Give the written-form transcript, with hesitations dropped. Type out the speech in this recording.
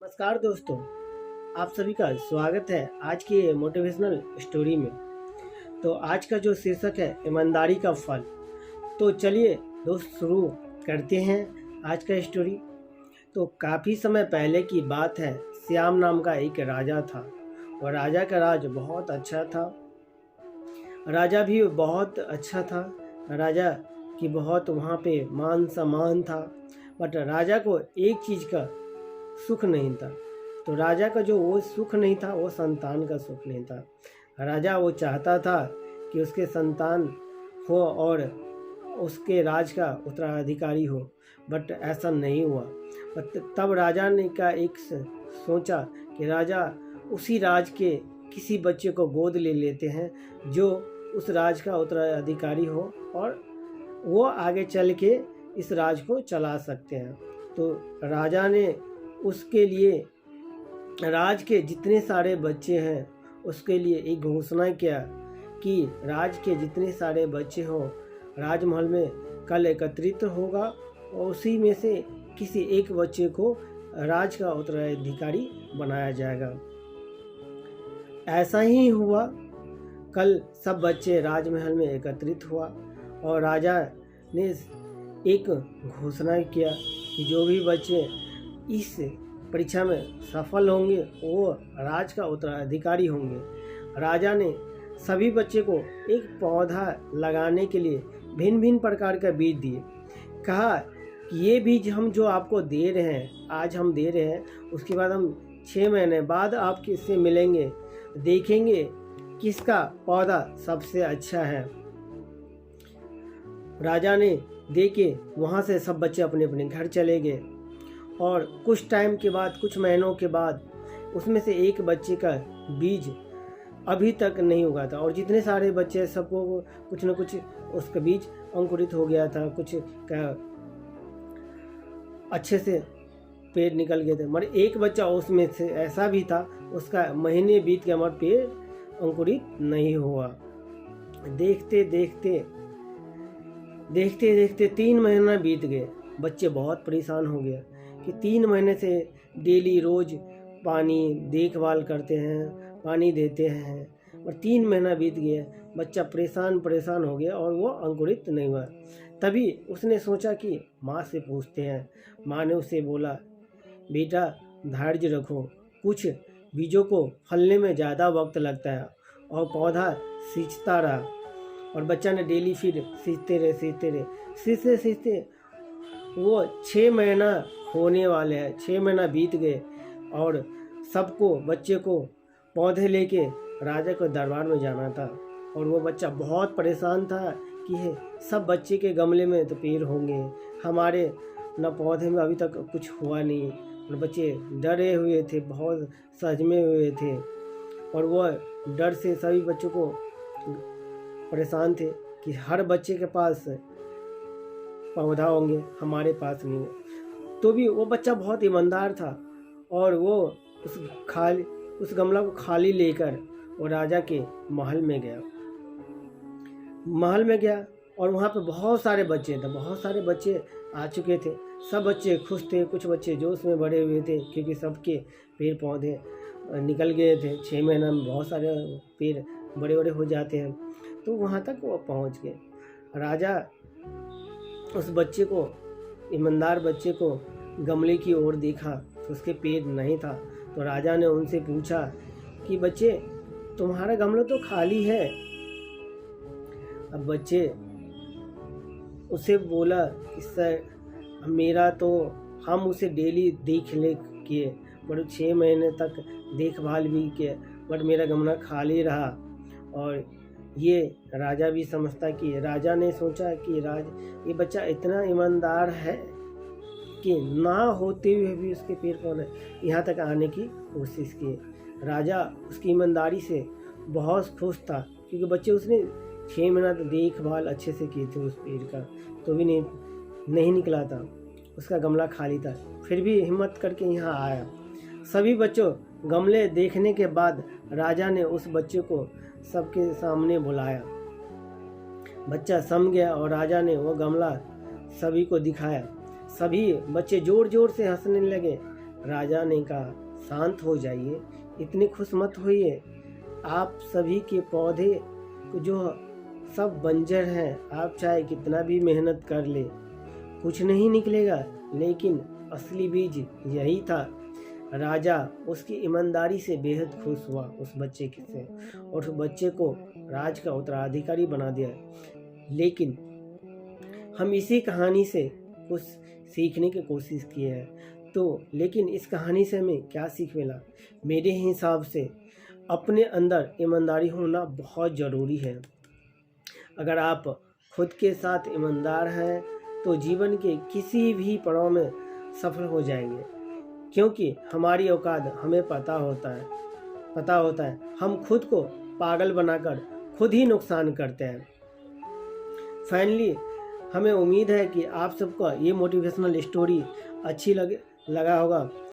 नमस्कार दोस्तों, आप सभी का स्वागत है आज की मोटिवेशनल स्टोरी में। तो आज का जो शीर्षक है ईमानदारी का फल। तो चलिए दोस्त शुरू करते हैं आज का स्टोरी। तो काफ़ी समय पहले की बात है। श्याम नाम का एक राजा था और राजा का राज बहुत अच्छा था। राजा भी बहुत अच्छा था। राजा की बहुत वहाँ पे मान सम्मान था। बट राजा को एक चीज़ का सुख नहीं था। तो राजा का जो वो सुख नहीं था, वो संतान का सुख नहीं था। राजा वो चाहता था कि उसके संतान हो और उसके राज का उत्तराधिकारी हो, बट ऐसा नहीं हुआ। तब राजा ने का एक सोचा कि राजा उसी राज के किसी बच्चे को गोद ले लेते हैं जो उस राज का उत्तराधिकारी हो और वो आगे चल के इस राज को चला सकते हैं। तो राजा ने उसके लिए राज के जितने सारे बच्चे हैं उसके लिए एक घोषणा किया कि राज के जितने सारे बच्चे हों राजमहल में कल एकत्रित होगा और उसी में से किसी एक बच्चे को राज का उत्तराधिकारी बनाया जाएगा। ऐसा ही हुआ। कल सब बच्चे राजमहल में एकत्रित हुआ और राजा ने एक घोषणा किया कि जो भी बच्चे इस परीक्षा में सफल होंगे वो राज का उत्तराधिकारी होंगे। राजा ने सभी बच्चे को एक पौधा लगाने के लिए भिन्न भिन्न प्रकार का बीज दिए। कहा कि ये बीज हम जो आपको दे रहे हैं, आज हम दे रहे हैं, उसके बाद हम 6 महीने बाद आप किससे मिलेंगे, देखेंगे किसका पौधा सबसे अच्छा है। राजा ने दे के वहाँ से सब बच्चे अपने अपने घर चले गए और कुछ टाइम के बाद, कुछ महीनों के बाद उसमें से एक बच्चे का बीज अभी तक नहीं उगा था और जितने सारे बच्चे सबको कुछ न कुछ उसका बीज अंकुरित हो गया था, कुछ का अच्छे से पेड़ निकल गए थे। मगर एक बच्चा उसमें से ऐसा भी था, उसका महीने बीत गया मगर पेड़ अंकुरित नहीं हुआ। देखते देखते 3 महीना बीत गए। बच्चे बहुत परेशान हो गए कि 3 महीने से डेली रोज पानी देखभाल करते हैं, पानी देते हैं, और 3 महीना बीत गया। बच्चा परेशान हो गया और वो अंकुरित नहीं हुआ। तभी उसने सोचा कि माँ से पूछते हैं। माँ ने उसे बोला, बेटा धैर्य रखो, कुछ बीजों को फलने में ज़्यादा वक्त लगता है। और पौधा सींचता रहा और बच्चा ने डेली फिर सींचते वो 6 महीना होने वाले हैं। 6 महीना बीत गए और सबको, बच्चे को पौधे लेके राजा के दरबार में जाना था और वो बच्चा बहुत परेशान था कि सब बच्चे के गमले में तो पेड़ होंगे, हमारे न पौधे में अभी तक कुछ हुआ नहीं। और बच्चे डरे हुए थे, बहुत सजमे हुए थे और वो डर से सभी बच्चों को परेशान थे कि हर बच्चे के पास पौधा होंगे, हमारे पास नहीं। तो भी वो बच्चा बहुत ईमानदार था और वो उस गमला को खाली लेकर वो राजा के महल में गया और वहाँ पे बहुत सारे बच्चे थे, बहुत सारे बच्चे आ चुके थे। सब बच्चे खुश थे, कुछ बच्चे जोश में भरे हुए थे क्योंकि सबके पेड़ पौधे निकल गए थे। 6 महीना में बहुत सारे पेड़ बड़े बड़े हो जाते हैं। तो वहाँ तक वो पहुँच गए। राजा उस बच्चे को, ईमानदार बच्चे को, गमले की ओर देखा तो उसके पेड़ नहीं था। तो राजा ने उनसे पूछा कि बच्चे, तुम्हारा गमला तो खाली है। अब बच्चे उसे बोला कि सर, मेरा तो, हम उसे डेली देख ले किए, बड़े 6 महीने तक देखभाल भी किए, बट मेरा गमला खाली रहा। और ये राजा भी समझता कि राजा ने सोचा कि ये बच्चा इतना ईमानदार है कि ना होते हुए भी उसके पेड़ पौधे यहाँ तक आने की कोशिश की। राजा उसकी ईमानदारी से बहुत खुश था क्योंकि बच्चे उसने 6 महीना तो देखभाल अच्छे से किए थे उस पेड़ का, तो भी नहीं निकला था, उसका गमला खाली था। फिर भी हिम्मत करके यहाँ आया। सभी बच्चों गमले देखने के बाद राजा ने उस बच्चे को सबके सामने बुलाया। बच्चा सम गया और राजा ने वो गमला सभी को दिखाया। सभी बच्चे जोर जोर से हंसने लगे। राजा ने कहा, शांत हो जाइए, इतनी खुश मत होइए। आप सभी के पौधे जो सब बंजर हैं, आप चाहे कितना भी मेहनत कर ले कुछ नहीं निकलेगा। लेकिन असली बीज यही था। राजा उसकी ईमानदारी से बेहद खुश हुआ उस बच्चे से, और उस बच्चे को राज का उत्तराधिकारी बना दिया। लेकिन हम इसी कहानी से कुछ सीखने की कोशिश की है। तो लेकिन इस कहानी से हमें क्या सीख मिला? मेरे हिसाब से अपने अंदर ईमानदारी होना बहुत ज़रूरी है। अगर आप खुद के साथ ईमानदार हैं तो जीवन के किसी भी पड़ाव में सफल हो जाएंगे, क्योंकि हमारी औकात हमें पता होता है। हम खुद को पागल बनाकर खुद ही नुकसान करते हैं। फाइनली हमें उम्मीद है कि आप सबको ये मोटिवेशनल स्टोरी अच्छी लगा होगा।